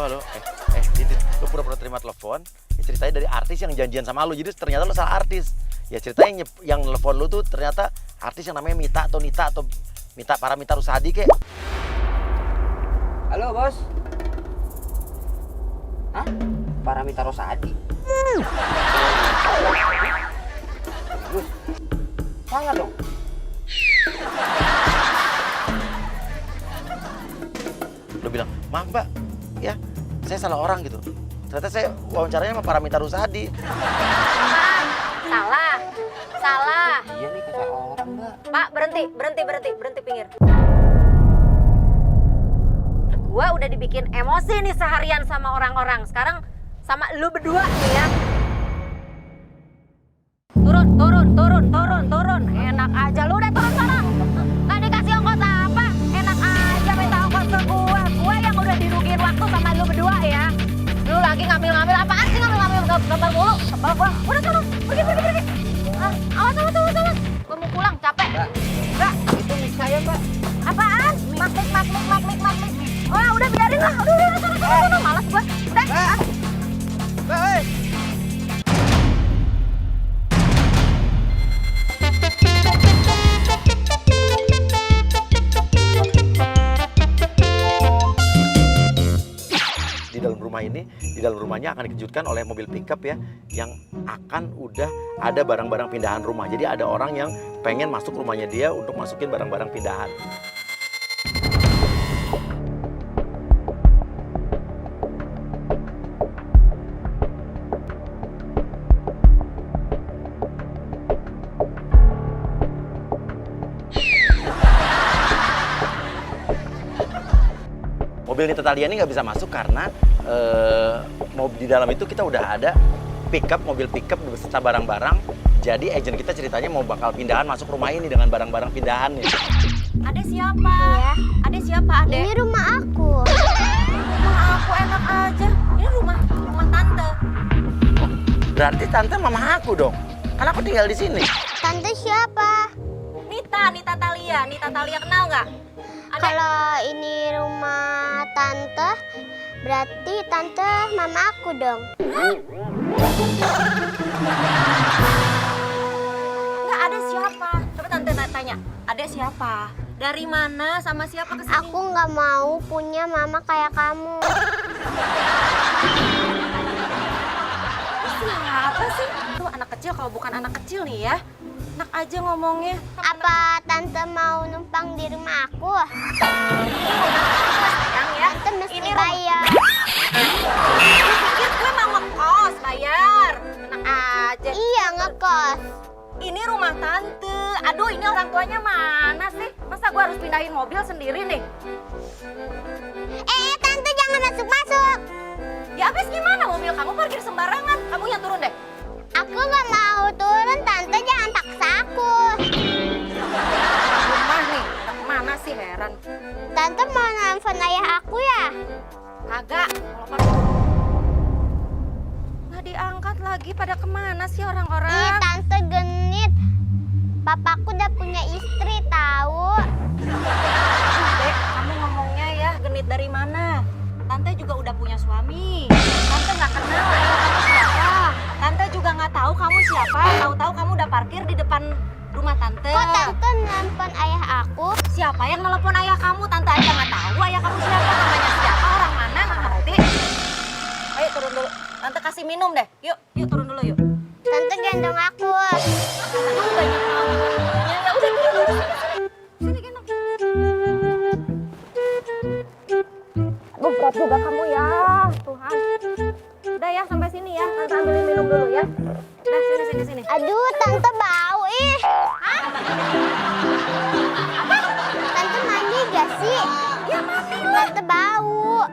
halo. Didit, lu pura-pura terima telepon. Ya, ceritanya dari artis yang janjian sama lu. Jadi ternyata lu salah artis. Ya ceritanya yang telepon lu tuh ternyata artis yang namanya Mita atau Nita atau Paramita Rusadi kek. Halo, Bos. Hah? Paramita Rusadi? Bos, salah dong. Lu bilang, maaf mbak, ya saya salah orang gitu. Ternyata saya wawancaranya sama Paramita Rusadi. Salah. Iya nih, kata orang, Mbak. Pak, berhenti pinggir. Gua udah dibikin emosi nih seharian sama orang-orang. Sekarang sama lu berdua nih ya. Turun. Enak aja lu udah turun sana. Nggak dikasih ongkos apa? Enak aja minta ongkos ke gua. Gua yang udah dirugiin waktu sama lu berdua ya. Lu lagi ngambil apaan sih ngambil gambar mulu? Sebel gua. Udah turun. Pergi. Awas. Gua mau pulang, capek. Mbak, itu mic saya, Mbak. Apaan? Makmik. Oh, udah biarin lah. Udah, sana. Malas gua. Udah. Mbak, Di dalam rumahnya akan dikejutkan oleh mobil pickup ya, yang akan udah ada barang-barang pindahan rumah. Jadi ada orang yang pengen masuk rumahnya dia untuk masukin barang-barang pindahan. Mobil Nita Thalia ini nggak bisa masuk karena di dalam itu kita udah ada mobil pickup beserta barang-barang. Jadi agent kita ceritanya mau bakal pindahan masuk rumah ini dengan barang-barang pindahannya. Ade siapa? Iya. Ade siapa, Ade? Ini rumah aku. Rumah aku enak aja. Ini rumah tante. Berarti tante mama aku dong. Kan aku tinggal di sini. Tante siapa? Nita Thalia. Nita Thalia kenal nggak? Ade. Kalau ini rumah tante, berarti tante mama aku dong. Nggak, Ade siapa? Coba tante tanya. Ade siapa? Dari mana sama siapa kesini? Aku nggak mau punya mama kayak kamu. Siapa sih? Tuh anak kecil, kalau bukan anak kecil nih ya. Enak aja ngomongnya. Apa tante mau numpang di rumah aku? Sayang ya. Tante mesti Ini bayar. Lu pikir gue mau ngekos bayar? Enak aja. Iya, ngekos. Ini rumah tante. Aduh, ini orang tuanya mana sih? Masa gue harus pindahin mobil sendiri nih? Tante jangan masuk-masuk. Ya habis gimana, mobil kamu parkir sembarangan. Kamu yang turun deh. Aku nggak mau turun, tante jangan paksa aku. Rumah nih, udah kemana sih, heran. Tante mau nelfon ayah aku ya? Kagak, nggak diangkat lagi. Pada kemana sih orang-orang? Ih, tante genit. Papaku udah punya istri, tahu? Dek, kamu ngomongnya ya genit dari mana? Tante juga udah punya suami. Tante nggak kenal ayah kamu siapa. Tante juga nggak tahu kamu siapa. Tahu-tahu kamu udah parkir di depan rumah tante. Kok tante nelfon ayah aku? Siapa yang nelpon ayah kamu? Tante aja nggak tahu ayah kamu siapa. Namanya siapa? Orang mana? Nggak ngerti. Ayo turun dulu. Tante kasih minum deh. Yuk turun dulu yuk. Tante gendong aku. Aduh, banyak maunya. Ya udah turun. Sini gendong. Aduh, berat juga kamu ya, Tuhan. Udah ya, sampai sini ya. Tante ambilin minum dulu ya. Udah, sini. Aduh, tante bau ih. Hah? Tante mandi gak sih? Ya mati lah. Tante bau.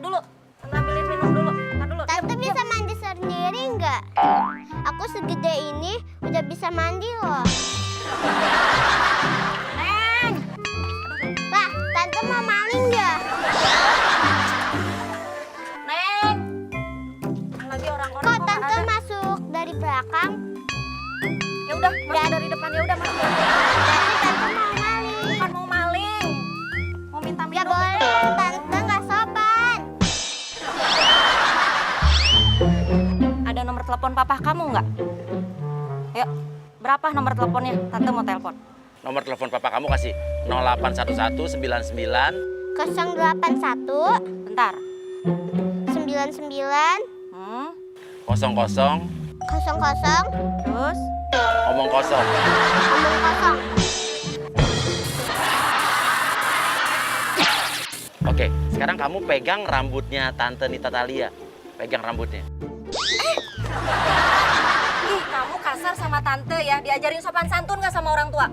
Dulu. Tante ambilin minum dulu. Dulu. Tante bisa mandi sendiri nggak? Aku segede ini udah bisa mandi loh. Neng. Pak, tante mau maling nggak? Neng. Lagi orang-orang Kok nggak tante ada? masuk dari belakang? Ya udah, masuk dari depan ya udah masuk. Berarti tante mau maling. Bukan mau maling. Mau minta telepon papa kamu nggak? Yuk, berapa nomor teleponnya? Tante mau telepon. Nomor telepon papa kamu kasih 0811 99 081 Bentar. 99 00 00 Terus? omong kosong. omong kosong. Oke, sekarang kamu pegang rambutnya Tante Nita Thalia. Pegang rambutnya. Ih, kamu kasar sama tante ya. Diajarin sopan santun nggak sama orang tua?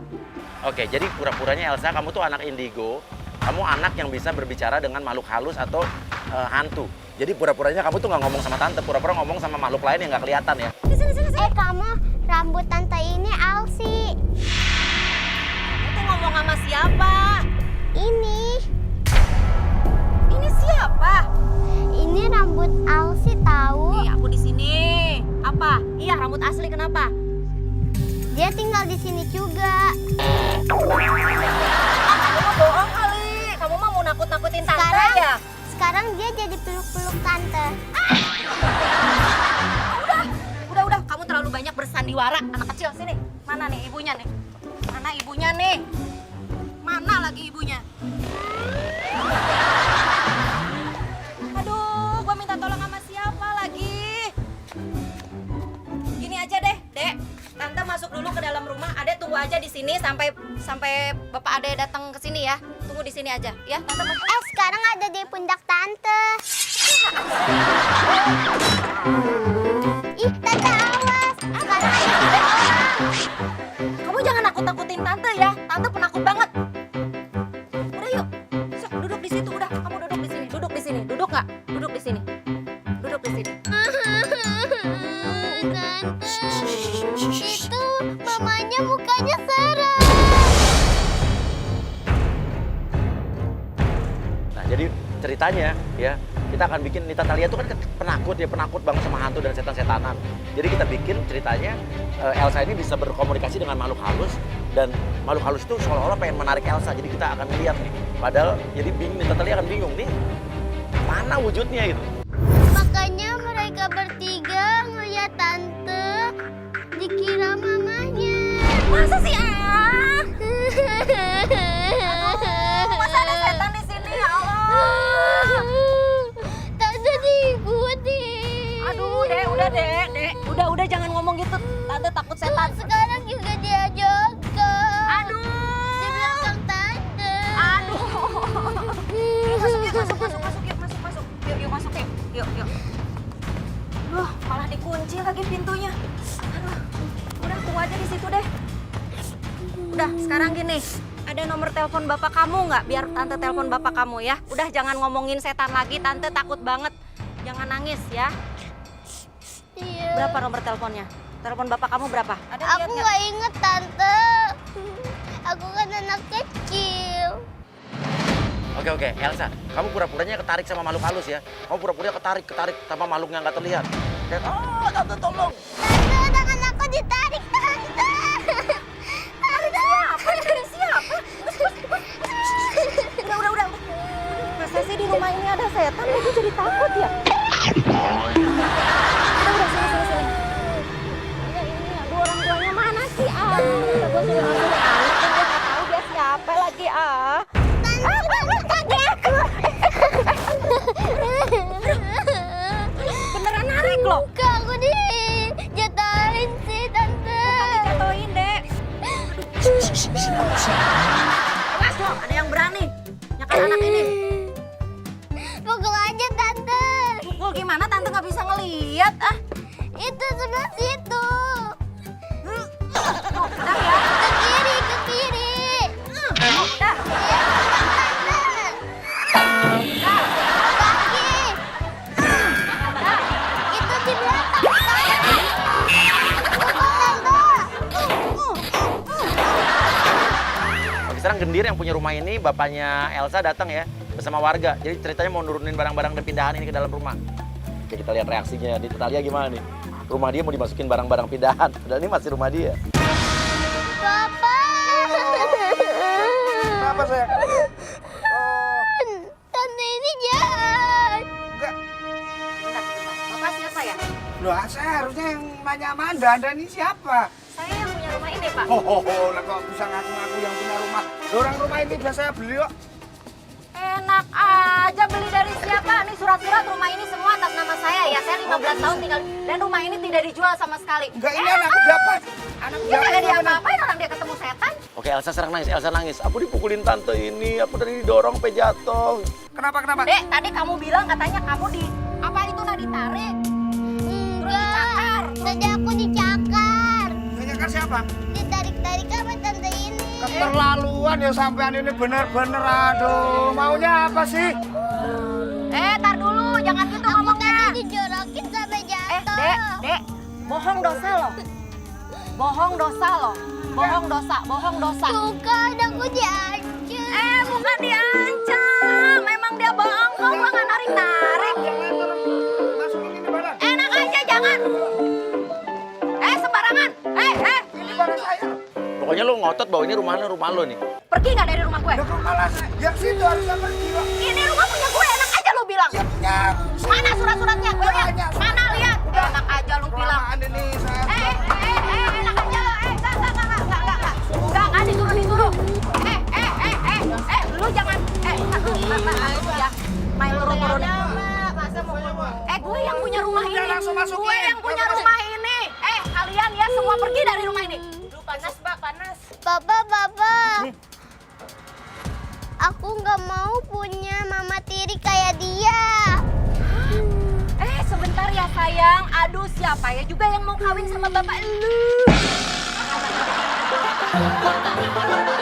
Oke, jadi pura-puranya Elsa, kamu tuh anak indigo. Kamu anak yang bisa berbicara dengan makhluk halus atau hantu. Jadi pura-puranya kamu tuh nggak ngomong sama tante, pura-pura ngomong sama makhluk lain yang nggak kelihatan ya. Kamu rambut tante ini Alsi. Itu ngomong sama siapa? Ini Siapa? Ini rambut Alsi tahu. Nih, aku di sini. Apa? Iya, rambut asli kenapa? Dia tinggal di sini juga. Kamu mah bohong kali. Kamu mah mau nakut-nakutin tante Sekarang ya? Sekarang dia jadi peluk-peluk tante. Udah. Kamu terlalu banyak bersandiwara. Anak kecil, sini. Mana nih ibunya nih? Mana ibunya nih? Mana lagi ibunya? Aduh, gua minta tolong sama siapa lagi? Gini aja deh, Dek. Tante masuk dulu ke dalam rumah. Adek tunggu aja di sini sampai Bapak Adek datang ke sini ya. Tunggu di sini aja, ya. Tante masuk. Sekarang ada di pundak tante. Ih, tante awas. Sekarang ada di orang. Kamu jangan nakut-nakutin tante ya. Tante penakut banget. Udah yuk. Sok, duduk di situ udah. Kamu duduk di sini. Duduk di sini. Duduk nggak? Duduk di sini. Duduk di sini. Tante, itu mamanya mukanya serem. Nah, jadi ceritanya ya, kita akan bikin Nita Thalia itu kan penakut banget sama hantu dan setan-setanan. Jadi kita bikin ceritanya Elsa ini bisa berkomunikasi dengan makhluk halus dan makhluk halus itu seolah-olah pengen menarik Elsa. Jadi kita akan lihat nih. Padahal jadi Nita Thalia akan bingung nih mana wujudnya itu. Makanya mereka bertiga ngeliat tante dikira mamanya. Masa sih masa ada setan di sini ya Allah. Tante diikutin. Aduh, Dek. Udah jangan ngomong gitu. Tante takut setan. Sekarang juga dia jaga. Aduh. Di belakang tante. Aduh. Masuk. Yuk, masuk yuk. Duh, malah dikunci lagi pintunya. Aduh. Udah tunggu aja di situ deh. Udah, sekarang gini. Ada nomor telepon bapak kamu nggak? Biar tante telepon bapak kamu ya. Udah jangan ngomongin setan lagi, tante takut banget. Jangan nangis ya. Iya. Berapa nomor teleponnya? Telepon bapak kamu berapa? Ada Aku lihat nggak? nggak inget tante. Aku kan anak kecil. Oke, Elsa, kamu pura-puranya ketarik sama makhluk halus ya. Kamu pura-pura ketarik sama makhluk yang nggak terlihat. Dan, tante tolong. Tante, tangan aku ditarik tante. Dari siapa? Udah. Masa sih di rumah ini ada setan? Aku jadi takut ya. Udah, sini. Ini, aduh orang tuanya mana sih? Udah gue suruh anak, gue nggak tahu dia siapa lagi Beneran narik loh. Muka aku dijatuhin sih tante. Jatuhin, Dek. Awas loh, ada yang berani nyakal anak ini. Pukul aja tante. Pukul gimana? Tante nggak bisa ngeliat Itu sebelah situ. Udah ya. Ke kiri. Udah. Kaki. Itu di belakang. Oke, sekarang Gendir yang punya rumah ini, bapaknya Elsa datang ya bersama warga. Jadi ceritanya mau nurunin barang-barang dan pindahan ini ke dalam rumah. Oke, kita lihat reaksinya. Nita Thalia gimana nih? Rumah dia mau dimasukin barang-barang pindahan. Padahal ini masih rumah dia. Papa. Kenapa sayang? Tante ini jahat. Bentar. Bapak siapa ya? Loh, saya harusnya yang nanya sama Anda ini siapa? Saya yang punya rumah ini, Pak. Lah kok bisa ngaku-ngaku yang punya rumah? Orang rumah ini udah saya beli kok. Enak aja, beli dari siapa? Nih surat-surat rumah ini semua atas nama saya ya. Saya 15 tahun tinggal dan rumah ini tidak dijual sama sekali. Enggak, ini anakku dapat. Anakku Dia dapat. kagak diapa-apain orang dia ketemu setan. Oke, Elsa sekarang nangis, Elsa nangis. Aku dipukulin tante ini, aku dari didorong sampai jatuh. Kenapa? Dek, tadi kamu bilang katanya kamu di apa itu nah ditarik? Enggak, tadi aku dicakar. Tanyakan siapa? Ditarik-tarik sama tante ini. Keterlaluan ya sampean ini bener-bener. Aduh, maunya apa sih? Tar dulu, jangan gitu Aku ngomongnya. tadi dijorokin sampai jatuh. Dek, bohong dosa loh. Bohong dosa loh. Bohong dosa. Tuh kan aku diancam. Bukan diancam. Memang dia bohong kok, gua nggak narik-narik. Jangan terus masukin ini barang. Enak aja jangan. Sembarangan. Ini barang saya. Pokoknya lo ngotot bahwa ini rumah lo nih. Pergi nggak dari rumah gue? Loh, kok malah yang situ harusnya pergi kok. Ini rumah punya gue, enak aja lu bilang. Ya punya aku sih. Mana surat-suratnya? Gue lihat. Banyak. Mana lihat? Enak aja lu bilang. Kelamaan ini saya. Enak aja lo. Enggak, disuruh. Lu jangan. Ya. Main turun. Gue yang punya rumah ini. Udah, langsung masukin. Gue yang punya rumah ini. Kalian ya semua pergi dari rumah ini. Panas, Mbak, panas. Papa. Aku nggak mau punya mama tiri kayak dia. Sebentar ya sayang. Aduh, siapa ya juga yang mau kawin sama bapak lu?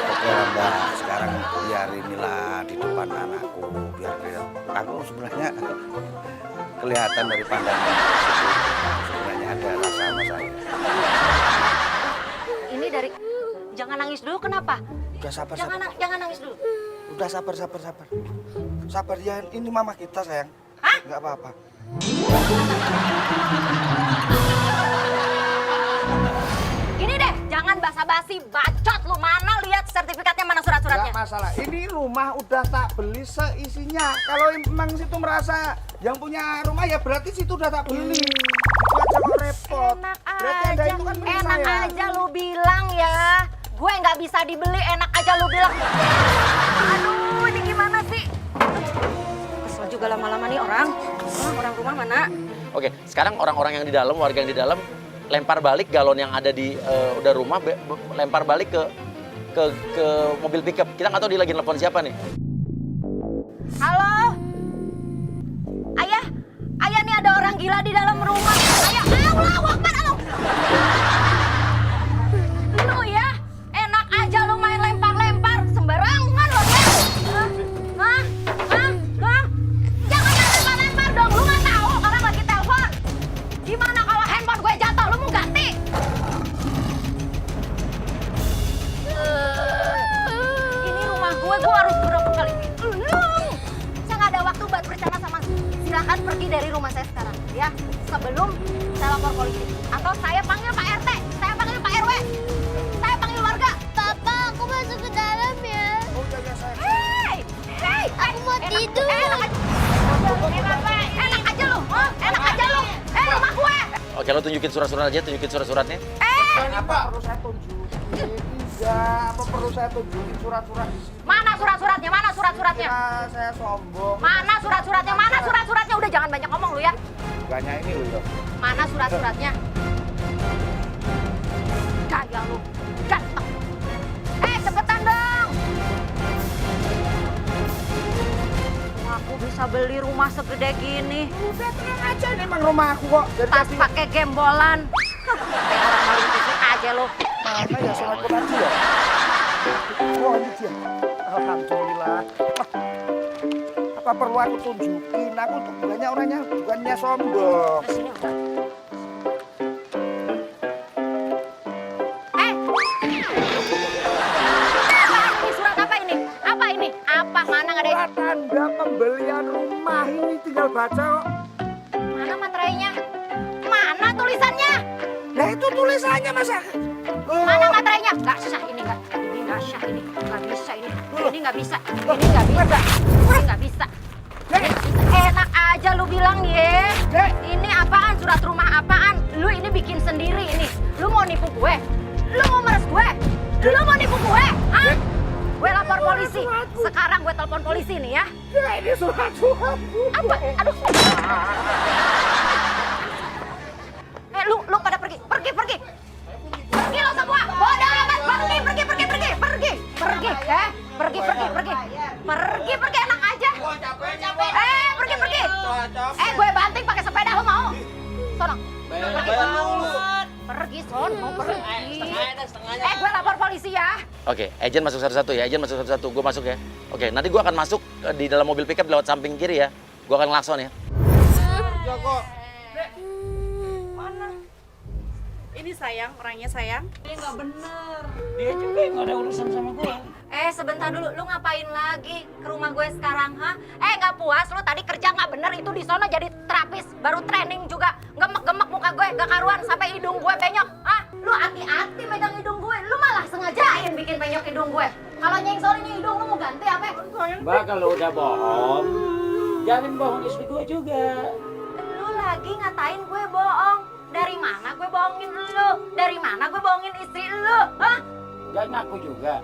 Oke Mbak, sekarang biar inilah di depan anakku, biar aku sebenarnya kelihatan dari pandangan sebenarnya ada rasa sama saya. Ini dari jangan nangis dulu kenapa? Udah sabar. Jangan nangis dulu. Udah sabar. Sabar ya, ini mama kita sayang. Hah? Nggak apa-apa. Gini deh, jangan basa-basi, bacot lu. Mana lihat sertifikatnya, mana surat-suratnya? Enggak masalah. Ini rumah udah tak beli seisinya. Kalau emang situ merasa yang punya rumah ya berarti situ udah tak beli. Itu aja kok repot. Enak Berarti Anda itu kan milik enak saya. aja lu bilang ya. Gue nggak bisa dibeli, enak aja lu bilang. Aduh, ini gimana sih? Kesel juga lama-lama nih orang. Orang rumah mana? Oke, sekarang orang-orang yang di dalam, warga yang di dalam, lempar balik galon yang ada di udah rumah, lempar balik ke mobil pickup. Kita nggak tahu dia lagi nelfon siapa nih. Halo? Ayah nih ada orang gila di dalam rumah. Ayah, Allahu Akbar, Allah. Lu ya, enak aja lu main lempar-lempar, sembarangan lu ya. Hah? Jangan main lempar-lempar dong, lu nggak tahu orang lagi telepon. Gimana kalau handphone gue jatuh, lu mau ganti? Ini rumah gue harus berapa kali? Saya nggak ada waktu buat bercanda sama. Silahkan pergi dari rumah saya sekarang, ya. Sebelum saya lapor polisi. Atau saya panggil Pak RT, saya panggil Pak RW, saya panggil warga. Papa, aku masuk ke dalam ya. Udah ya sayang. Hei, Aku mau tidur. Enak aja lu, enak aja lu. Rumah gue. Oke, lo tunjukin surat-surat aja, tunjukin surat-suratnya. Apa perlu saya tunjukin? Iya, apa perlu saya tunjukin surat-surat di sini? Mana surat-suratnya? Mana surat-suratnya? Ya, saya sombong. Mana surat-suratnya? Mana surat-suratnya? Udah jangan banyak ngomong lu ya. Banyak ini loh. Mana surat-suratnya? Gaya lu, ganteng. Cepetan dong. Aku bisa beli rumah segede gini. Udah tenang aja, ini emang rumah aku kok. Dari Tas tadi pakai gembolan. Kayak orang maling TV aja lo. mana ya surat koran ya? Wah ini dia. Alhamdulillah. Apa perlu aku tunjukin? Aku tuh bukannya sombong. Ke sini enggak? Ini surat apa ini? Apa ini? Apa? Mana nggak ada? Surat tanda pembelian rumah ini tinggal baca kok. Mana materainya? Mana tulisannya? Nah itu tulisannya masa? Mana materainya? Nggak sah ini nggak. Ini nggak sah ini. Nggak bisa ini. Ini nggak bisa. Ini nggak bisa. Ini nggak bisa. Enak aja lu bilang ya. Ini apaan surat rumah apaan? Lu ini bikin sendiri ini. Lu mau nipu gue? Lu mau meres gue? Lu mau nipu gue? Hah? Gue lapor polisi. Sekarang gue telepon polisi nih ya. Ini surat-surat. Apa? Aduh. Lu pada pergi. Pergi lo semua. Bodoh amat. Pergi. Pergi enak aja. Pergi. Gue banting pakai sepeda, lu mau? Sono. Pergi, Son. Mau pergi. Gue lapor polisi ya. Oke, agent masuk satu-satu ya, gue masuk ya. Oke, nanti gue akan masuk di dalam mobil pickup lewat samping kiri ya. Gue akan ngelakson ya. Ini sayang, orangnya sayang. Dia nggak bener. Dia juga nggak ada urusan sama gue. Sebentar dulu, lu ngapain lagi ke rumah gue sekarang, ha? Nggak puas, lu tadi kerja nggak bener, itu di sono jadi terapis, baru training juga, gemek-gemek muka gue, gak karuan, sampai hidung gue penyok, ha? Lu hati-hati megang hidung gue, lu malah sengajain bikin penyok hidung gue. Kalau nyengsol ini hidung, lu mau ganti apa? Mbak kalau udah bohong, jangan bohong istri gue juga. Lu lagi ngatain gue bohong. Dari mana gue bohongin lu? Dari mana gue bohongin istri lu? Hah? Gak ngaku juga.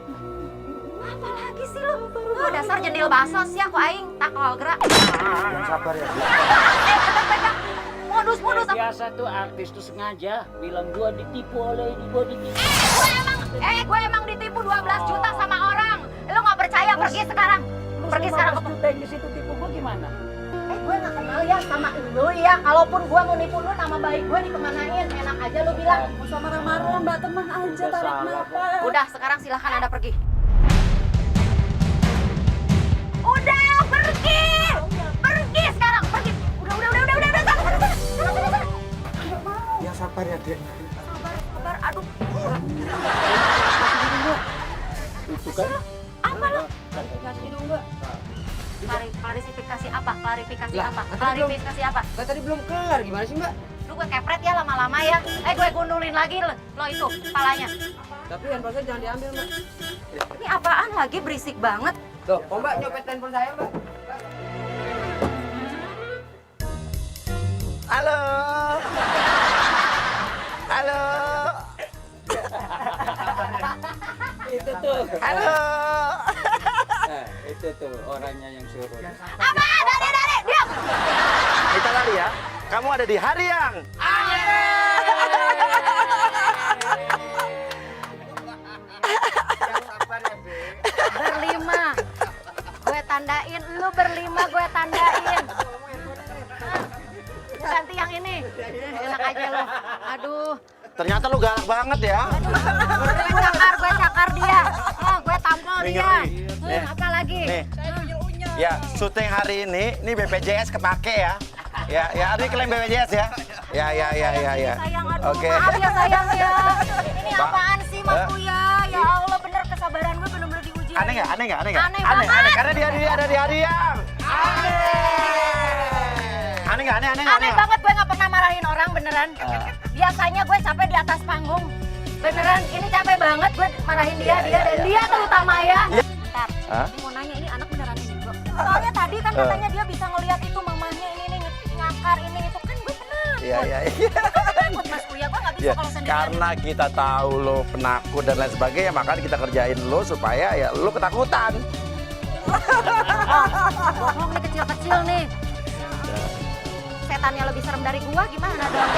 Apa lagi sih lu? Lu dasar jendil baso sih aku aing, tak gerak. Yang sabar ya. Pegang-pegang. Modus-modus apa? Biasa tuh artis tuh sengaja bilang gue ditipu oleh ini, gue ditipu. Gue emang ditipu 12 juta sama orang. Lu nggak percaya, pergi sekarang. Pergi sekarang ke Juta yang di situ tipu gue gimana? gue nggak kenal ya sama lu ya. Kalaupun gue mau nipu lu, nama baik gue dikemanain. Enak aja lu bilang. Gak usah marah-marah, Mbak. Tenang aja, tarik nafas. Udah, sekarang silahkan Anda pergi. Udah, pergi. Pergi sekarang, pergi. Udah. Sana. Yang sabar ya, Dek. Sabar. Aduh. Itu kan? Apa lu? Kasih dong, Mbak. Klarifikasi apa? Klarifikasi apa? Tadi belum kelar, gimana sih Mbak? Lu gue kepret ya lama-lama ya. Gue gundulin lagi lo itu kepalanya. Tapi handphone jangan diambil Mbak. Ini apaan lagi berisik banget. Tuh, kok Mbak nyopet handphone saya Mbak? Halo. Itu tuh. Halo. Nah, itu tuh orangnya yang suruh. Apa? Dari, diam. Kita lari ya. Kamu ada di hari yang berlima. Gue tandain, lu berlima gue tandain. Ganti yang ini. Enak aja lo. Aduh. Ternyata lu galak banget ya. Gue cakar dia. Gue tampol dia. Nih. Apa lagi? Nih. Ya, syuting hari ini BPJS kepake ya. Ya, ini klaim BPJS ya. Ya. Sayang, aduh, Oke. maaf ya sayang ya. Ini Pak. apaan sih Mas Buya? Ya Allah, bener kesabaran gue bener-bener diuji. Aneh nggak? Aneh banget. Karena dia ada di hari yang Aneh nggak? Aneh banget, gue nggak pernah marahin orang beneran. Biasanya gue capek di atas panggung. Beneran, ini capek banget gue marahin dia dan dia terutama ya. Bentar, ini mau nanya ini anak beneran ini bro. Soalnya tadi kan katanya dia bisa ngelihat itu mamahnya ini ngakar ini itu kan gue tenang. Iya. Takut Mas Buya, gue nggak bisa Ya, kalau sendirian. karena kita tahu lo penakut dan lain sebagainya, makanya kita kerjain lo supaya ya lo ketakutan. Bohong nih kecil-kecil nih. Setannya lebih serem dari gua gimana dong?